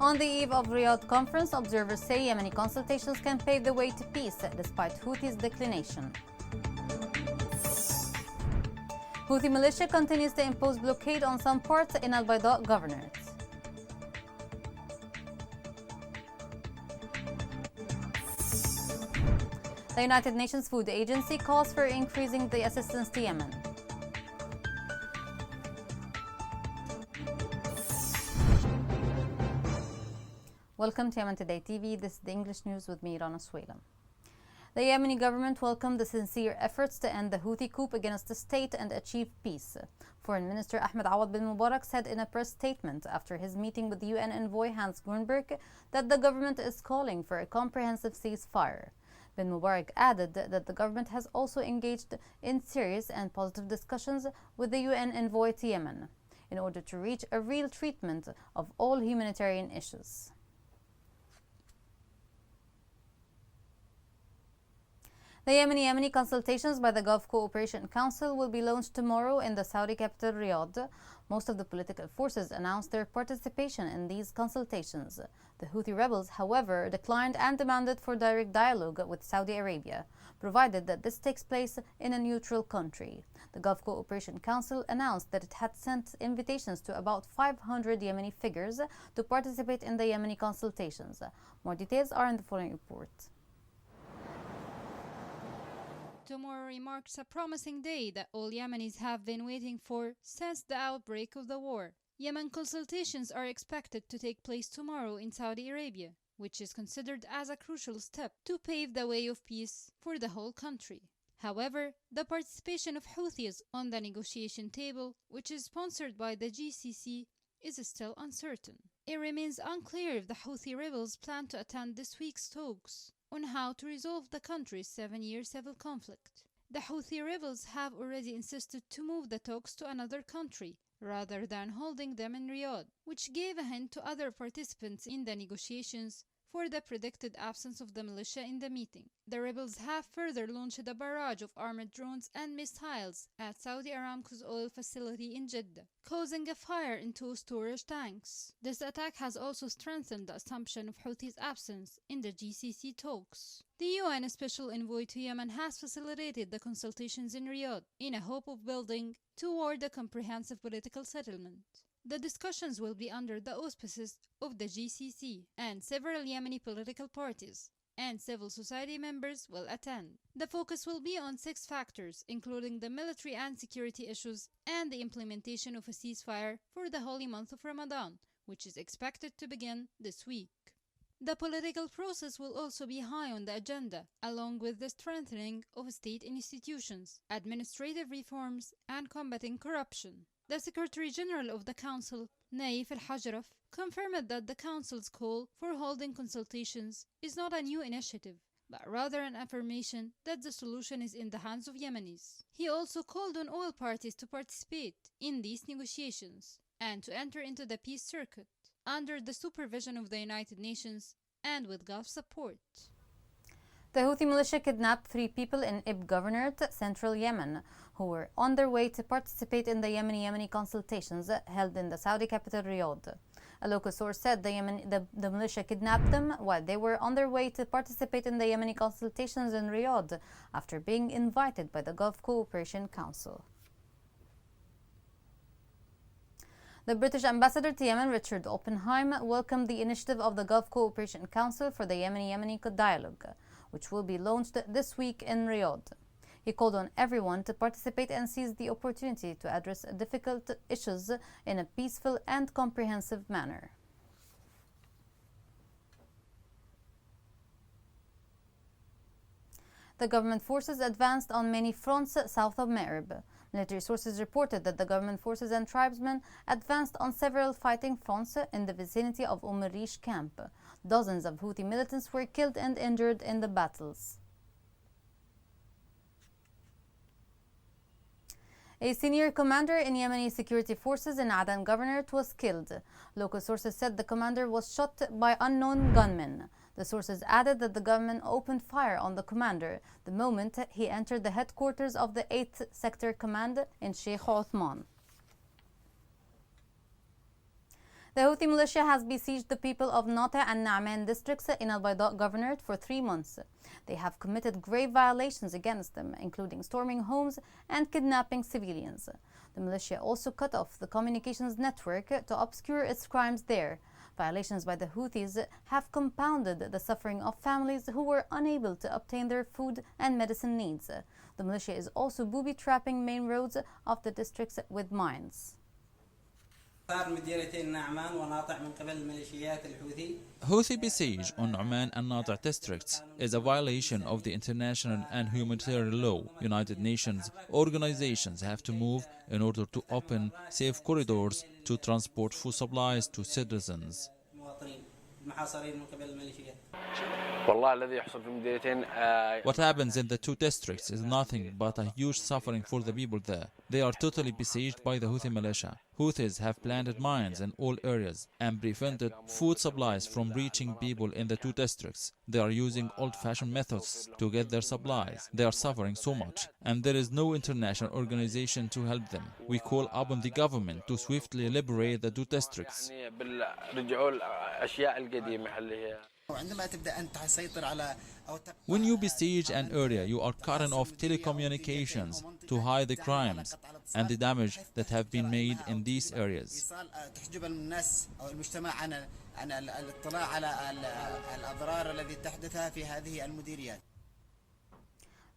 On the eve of Riyadh conference, observers say Yemeni consultations can pave the way to peace despite Houthis' declination. Houthi militia continues to impose blockade on some parts in Al-Bayda governorate. The United Nations Food Agency calls for increasing the assistance to Yemen. Welcome to Yemen Today TV. This is the English news with me, Rana Swaylam. The Yemeni government welcomed the sincere efforts to end the Houthi coup against the state and achieve peace. Foreign Minister Ahmed Awad bin Mubarak said in a press statement after his meeting with the UN envoy Hans Grunberg that the government is calling for a comprehensive ceasefire. Bin Mubarak added that the government has also engaged in serious and positive discussions with the UN envoy to Yemen in order to reach a real treatment of all humanitarian issues. The Yemeni consultations by the Gulf Cooperation Council will be launched tomorrow in the Saudi capital Riyadh. Most of the political forces announced their participation in these consultations. The Houthi rebels, however, declined and demanded for direct dialogue with Saudi Arabia, provided that this takes place in a neutral country. The Gulf Cooperation Council announced that it had sent invitations to about 500 Yemeni figures to participate in the Yemeni consultations. More details are in the following report. Tomorrow marks a promising day that all Yemenis have been waiting for since the outbreak of the war. Yemen consultations are expected to take place tomorrow in Saudi Arabia, which is considered as a crucial step to pave the way of peace for the whole country. However, the participation of Houthis on the negotiation table, which is sponsored by the GCC, is still uncertain. It remains unclear if the Houthi rebels plan to attend this week's talks on how to resolve the country's 7-year civil conflict. The Houthi rebels have already insisted to move the talks to another country rather than holding them in Riyadh, which gave a hint to other participants in the negotiations for the predicted absence of the militia in the meeting. The rebels have further launched a barrage of armored drones and missiles at Saudi Aramco's oil facility in Jeddah, causing a fire in 2 storage tanks. This attack has also strengthened the assumption of Houthis' absence in the GCC talks. The UN Special Envoy to Yemen has facilitated the consultations in Riyadh in a hope of building toward a comprehensive political settlement. The discussions will be under the auspices of the GCC, and several Yemeni political parties and civil society members will attend. The focus will be on 6 factors, including the military and security issues and the implementation of a ceasefire for the holy month of Ramadan, which is expected to begin this week. The political process will also be high on the agenda, along with the strengthening of state institutions, administrative reforms, and combating corruption. The Secretary General of the Council, Naif al-Hajraf, confirmed that the Council's call for holding consultations is not a new initiative, but rather an affirmation that the solution is in the hands of Yemenis. He also called on all parties to participate in these negotiations and to enter into the peace circuit under the supervision of the United Nations and with Gulf support. The Houthi militia kidnapped 3 people in Ib Governorate, central Yemen, who were on their way to participate in the Yemeni consultations held in the Saudi capital Riyadh. A local source said the militia kidnapped them while they were on their way to participate in the Yemeni consultations in Riyadh after being invited by the Gulf Cooperation Council. The British ambassador to Yemen, Richard Oppenheim, welcomed the initiative of the Gulf Cooperation Council for the Yemeni dialogue, which will be launched this week in Riyadh. He called on everyone to participate and seize the opportunity to address difficult issues in a peaceful and comprehensive manner. The government forces advanced on many fronts south of Ma'rib. Military sources reported that the government forces and tribesmen advanced on several fighting fronts in the vicinity of Rish camp. Dozens of Houthi militants were killed and injured in the battles. A senior commander in Yemeni security forces in Aden Governorate was killed. Local sources said the commander was shot by unknown gunmen. The sources added that the gunmen opened fire on the commander the moment he entered the headquarters of the 8th Sector Command in Sheikh Othman. The Houthi militia has besieged the people of Nata and Na'man districts in Al Bayda Governorate for 3 months. They have committed grave violations against them, including storming homes and kidnapping civilians. The militia also cut off the communications network to obscure its crimes there. Violations by the Houthis have compounded the suffering of families who were unable to obtain their food and medicine needs. The militia is also booby-trapping main roads of the districts with mines. Houthi besiege on Oman and Nata districts is a violation of the international and humanitarian law. United Nations organizations have to move in order to open safe corridors to transport food supplies to citizens. What happens in the two districts is nothing but a huge suffering for the people there. They are totally besieged by the Houthi militia. Houthis have planted mines in all areas and prevented food supplies from reaching people in the two districts. They are using old-fashioned methods to get their supplies. They are suffering so much, and there is no international organization to help them. We call upon the government to swiftly liberate the two districts. When you besiege an area, you are cutting off telecommunications to hide the crimes and the damage that have been made in these areas.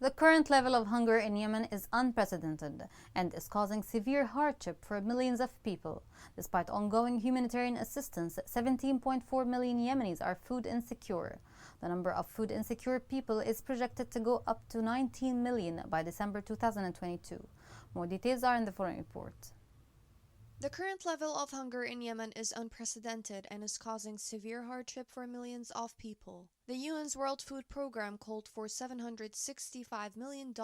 The current level of hunger in Yemen is unprecedented and is causing severe hardship for millions of people. Despite ongoing humanitarian assistance, 17.4 million Yemenis are food insecure. The number of food insecure people is projected to go up to 19 million by December 2022. More details are in the following report. The current level of hunger in Yemen is unprecedented and is causing severe hardship for millions of people. The UN's World Food Program called for $765 million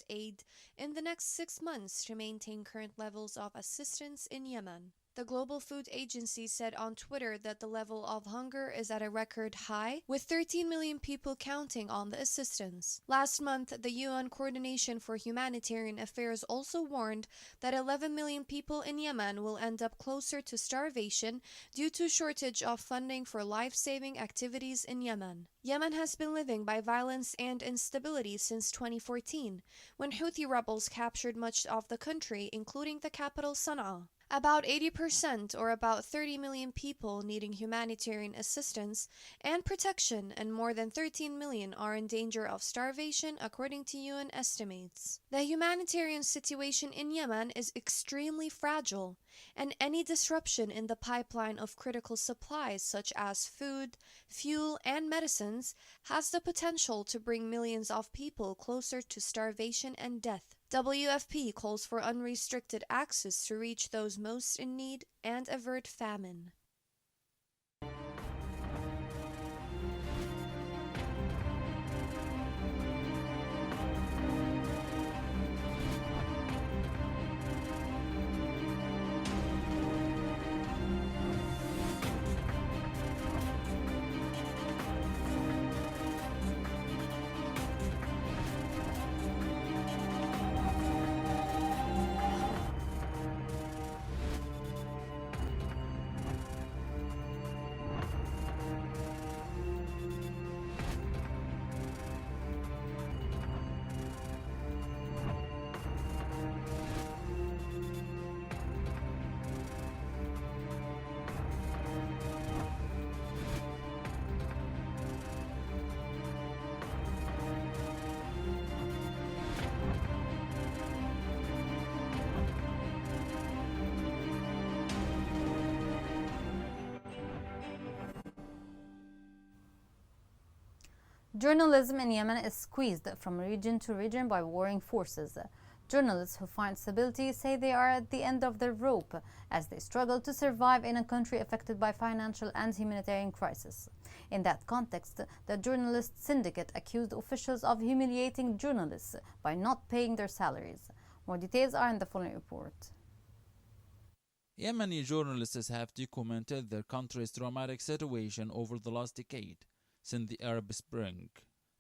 aid in the next 6 months to maintain current levels of assistance in Yemen. The Global Food Agency said on Twitter that the level of hunger is at a record high, with 13 million people counting on the assistance. Last month, the UN Coordination for Humanitarian Affairs also warned that 11 million people in Yemen will end up closer to starvation due to shortage of funding for life-saving activities in Yemen. Yemen has been living by violence and instability since 2014, when Houthi rebels captured much of the country, including the capital Sana'a. About 80%, or about 30 million people, needing humanitarian assistance and protection, and more than 13 million are in danger of starvation, according to UN estimates. The humanitarian situation in Yemen is extremely fragile, and any disruption in the pipeline of critical supplies such as food, fuel, and medicines has the potential to bring millions of people closer to starvation and death. WFP calls for unrestricted access to reach those most in need and avert famine. Journalism in Yemen is squeezed from region to region by warring forces. Journalists who find stability say they are at the end of their rope as they struggle to survive in a country affected by financial and humanitarian crisis. In that context, the journalist syndicate accused officials of humiliating journalists by not paying their salaries. More details are in the following report. Yemeni journalists have documented their country's traumatic situation over the last decade. Since the Arab Spring,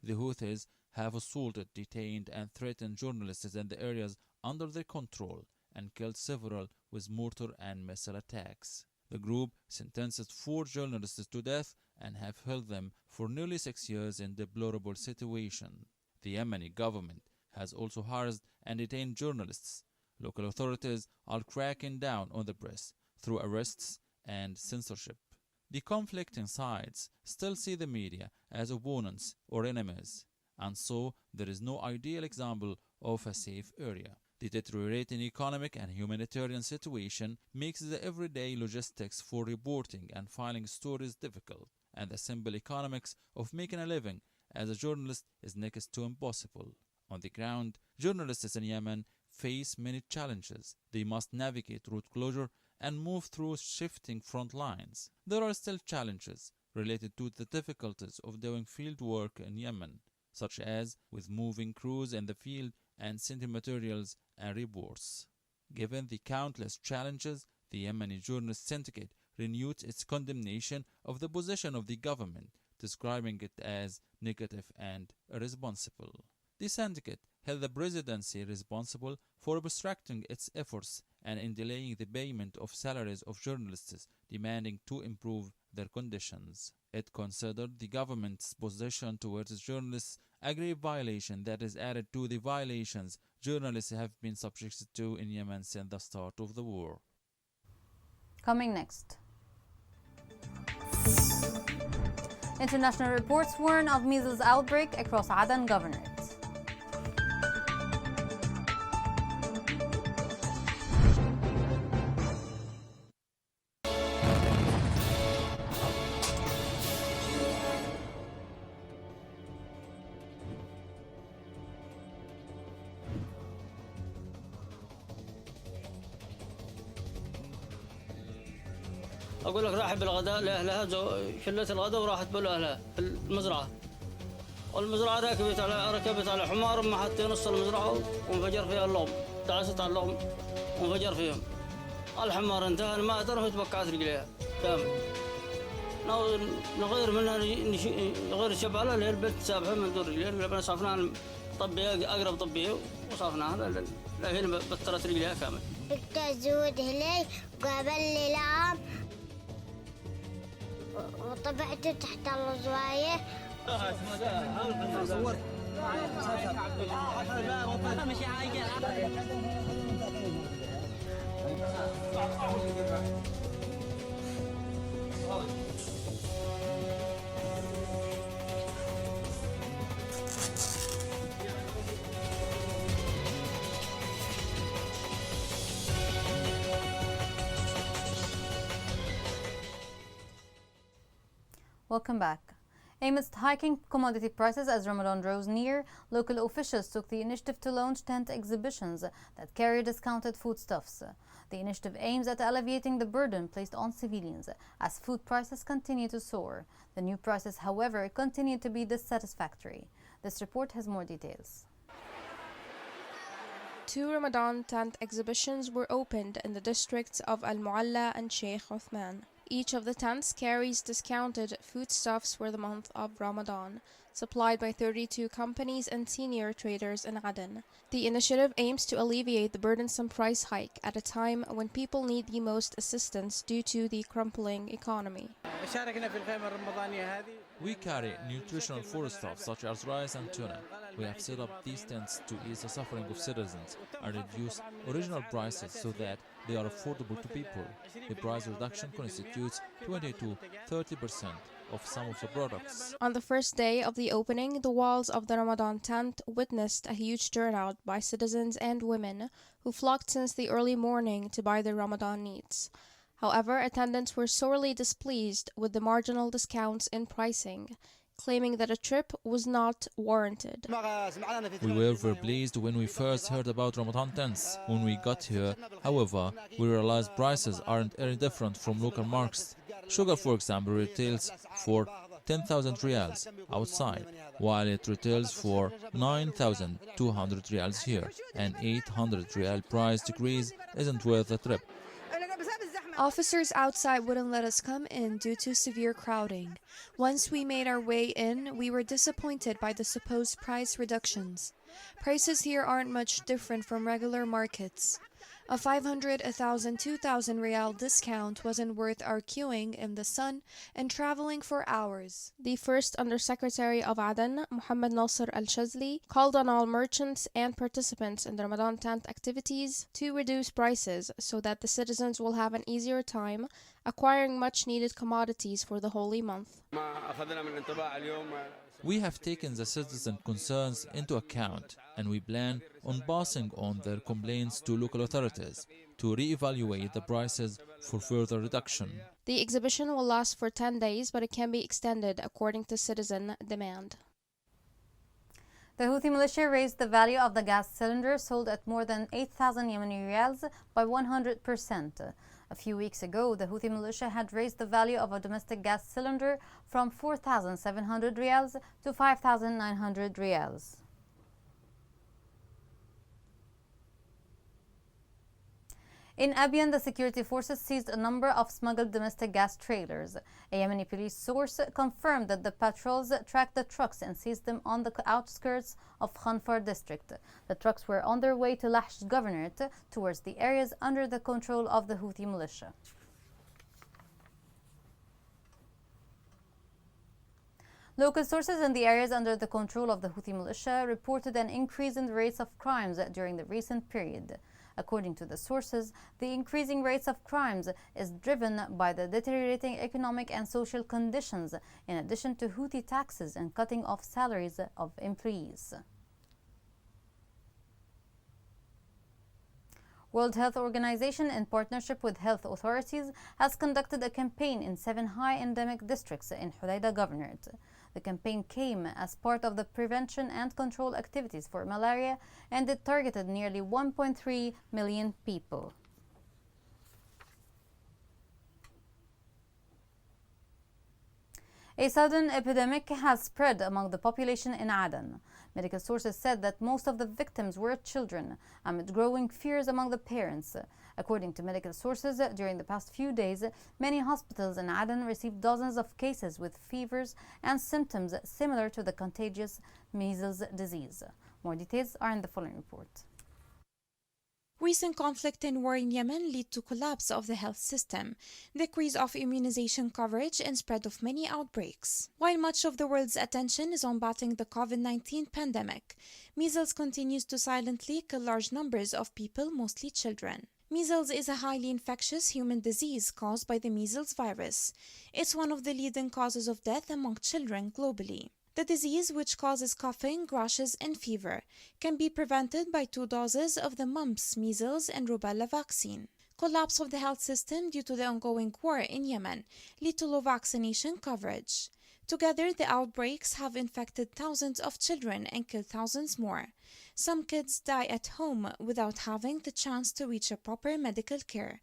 the Houthis have assaulted, detained, and threatened journalists in the areas under their control and killed several with mortar and missile attacks. The group sentenced 4 journalists to death and have held them for nearly 6 years in deplorable situation. The Yemeni government has also harassed and detained journalists. Local authorities are cracking down on the press through arrests and censorship. The conflicting sides still see the media as opponents or enemies, and so there is no ideal example of a safe area. The deteriorating economic and humanitarian situation makes the everyday logistics for reporting and filing stories difficult, and the simple economics of making a living as a journalist is next to impossible. On the ground, journalists in Yemen face many challenges. They must navigate route closure and move through shifting front lines. There are still challenges related to the difficulties of doing field work in Yemen, such as with moving crews in the field and sending materials and reports. Given the countless challenges, the Yemeni Journalist Syndicate renewed its condemnation of the position of the government, describing it as negative and irresponsible. The syndicate held the presidency responsible for obstructing its efforts and in delaying the payment of salaries of journalists, demanding to improve their conditions. It considered the government's position towards journalists a grave violation that is added to the violations journalists have been subjected to in Yemen since the start of the war. Coming next. International reports warn of measles outbreak across Aden Governorate. أقول لك راحت بالغداء لأهلها شلت الغداء وراحت بالأهلها في المزرعة. والمزرعة ركبت على حمار ما حتى نص المزرعة وانفجر فيها اللغم. دعست على اللغم وانفجر فيهم. الحمار انتهى الماء ترفت بقعت رجليها كامل. نغير منها نغير الشبعة اللي هي البنت سابحة من دور رجليها اللي صافناها طبية أقرب طبية وصافناها لكن بطلت رجليها كامل. قلت أزود هلي وقابل لي لعام وطبعت تحت الزواية. Welcome back. Amidst hiking commodity prices as Ramadan draws near, local officials took the initiative to launch tent exhibitions that carry discounted foodstuffs. The initiative aims at alleviating the burden placed on civilians as food prices continue to soar. The new prices, however, continue to be dissatisfactory. This report has more details. 2 Ramadan tent exhibitions were opened in the districts of Al Mualla and Sheikh Uthman. Each of the tents carries discounted foodstuffs for the month of Ramadan, supplied by 32 companies and senior traders in Aden. The initiative aims to alleviate the burdensome price hike at a time when people need the most assistance due to the crumbling economy. We carry nutritional foodstuffs such as rice and tuna. We have set up these tents to ease the suffering of citizens and reduce original prices so that they are affordable to people. The price reduction constitutes 20 to 30% of some of the products. On the first day of the opening, the walls of the Ramadan tent witnessed a huge turnout by citizens and women who flocked since the early morning to buy their Ramadan needs. However, attendants were sorely displeased with the marginal discounts in pricing, claiming that a trip was not warranted. We were very pleased when we first heard about Ramadan tents. When we got here, however, we realized prices aren't any different from local markets. Sugar, for example, retails for 10,000 riyals outside, while it retails for 9,200 riyals here. An 800 riyal price decrease isn't worth the trip. Officers outside wouldn't let us come in due to severe crowding. Once we made our way in, we were disappointed by the supposed price reductions. Prices here aren't much different from regular markets. A 500, 1,000, 2,000 Rial discount wasn't worth our queuing in the sun and traveling for hours. The first Undersecretary of Aden, Mohammed Nasser al-Shazli, called on all merchants and participants in the Ramadan tent activities to reduce prices so that the citizens will have an easier time acquiring much-needed commodities for the holy month. We have taken the citizen concerns into account, and we plan on passing on their complaints to local authorities to re-evaluate the prices for further reduction. The exhibition will last for 10 days, but it can be extended according to citizen demand. The Houthi militia raised the value of the gas cylinder sold at more than 8,000 Yemeni riyals by 100%. A few weeks ago, the Houthi militia had raised the value of a domestic gas cylinder from 4,700 riyals to 5,900 riyals. In Abiyan, the security forces seized a number of smuggled domestic gas trailers. A Yemeni police source confirmed that the patrols tracked the trucks and seized them on the outskirts of Khanfar district. The trucks were on their way to Lahj Governorate towards the areas under the control of the Houthi militia. Local sources in the areas under the control of the Houthi militia reported an increase in the rates of crimes during the recent period. According to the sources, the increasing rates of crimes is driven by the deteriorating economic and social conditions, in addition to Houthi taxes and cutting off salaries of employees. World Health Organization, in partnership with health authorities, has conducted a campaign in 7 high endemic districts in Hudaydah Governorate. The campaign came as part of the prevention and control activities for malaria, and it targeted nearly 1.3 million people. A sudden epidemic has spread among the population in Aden. Medical sources said that most of the victims were children, amid growing fears among the parents. According to medical sources, during the past few days, many hospitals in Aden received dozens of cases with fevers and symptoms similar to the contagious measles disease. More details are in the following report. Recent conflict and war in Yemen lead to collapse of the health system, decrease of immunization coverage, and spread of many outbreaks. While much of the world's attention is on battling the COVID-19 pandemic, measles continues to silently kill large numbers of people, mostly children. Measles is a highly infectious human disease caused by the measles virus. It's one of the leading causes of death among children globally. The disease, which causes coughing, rashes, and fever, can be prevented by 2 doses of the mumps, measles, and rubella vaccine. Collapse of the health system due to the ongoing war in Yemen lead to low vaccination coverage. Together, the outbreaks have infected thousands of children and killed thousands more. Some kids die at home without having the chance to reach a proper medical care,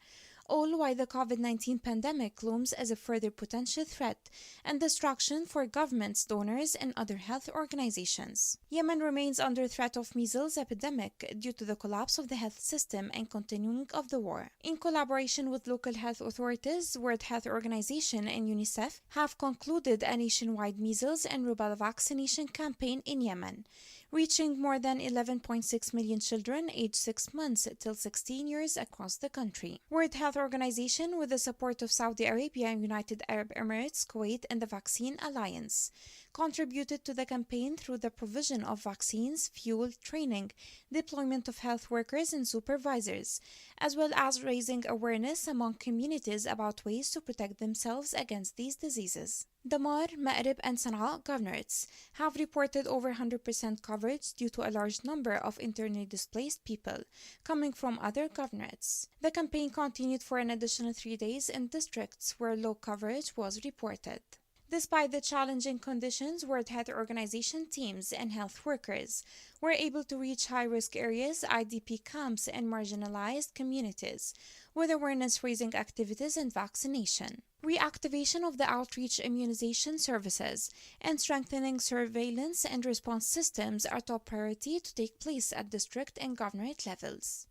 all while the COVID-19 pandemic looms as a further potential threat and distraction for governments, donors, and other health organizations. Yemen remains under threat of measles epidemic due to the collapse of the health system and continuing of the war. In collaboration with local health authorities, World Health Organization and UNICEF have concluded a nationwide measles and rubella vaccination campaign in Yemen, reaching more than 11.6 million children aged 6 months till 16 years across the country. World Health Organization, with the support of Saudi Arabia, United Arab Emirates, Kuwait, and the Vaccine Alliance, contributed to the campaign through the provision of vaccines, fuel, training, deployment of health workers and supervisors, as well as raising awareness among communities about ways to protect themselves against these diseases. Damar, Ma'rib, and Sana'a governorates have reported over 100% coverage due to a large number of internally displaced people coming from other governorates. The campaign continued for an additional 3 days in districts where low coverage was reported. Despite the challenging conditions, World Health Organization teams and health workers were able to reach high-risk areas, IDP camps, and marginalized communities with awareness-raising activities and vaccination. Reactivation of the outreach immunization services and strengthening surveillance and response systems are top priority to take place at district and governorate levels.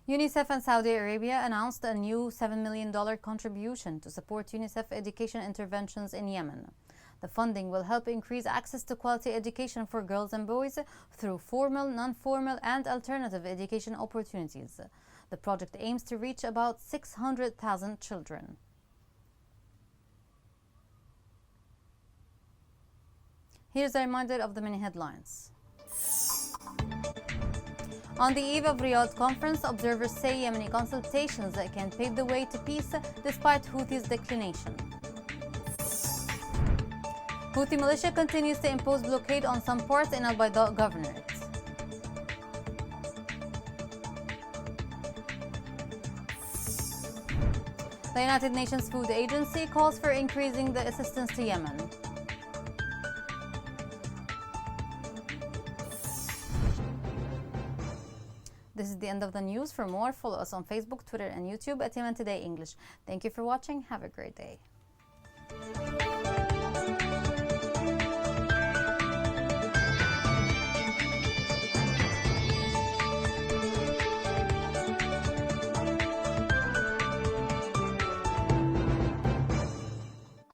UNICEF and Saudi Arabia announced a new $7 million contribution to support UNICEF education interventions in Yemen. The funding will help increase access to quality education for girls and boys through formal, non-formal, and alternative education opportunities. The project aims to reach about 600,000 children. Here's a reminder of the many headlines. On the eve of Riyadh conference, observers say Yemeni consultations can pave the way to peace despite Houthis' declination. Houthi militia continues to impose blockade on some ports in Al-Bayda Governorate. The United Nations Food Agency calls for increasing the assistance to Yemen. This is the end of the news. For more, follow us on Facebook, Twitter, and YouTube at Yemen Today English. Thank you for watching. Have a great day.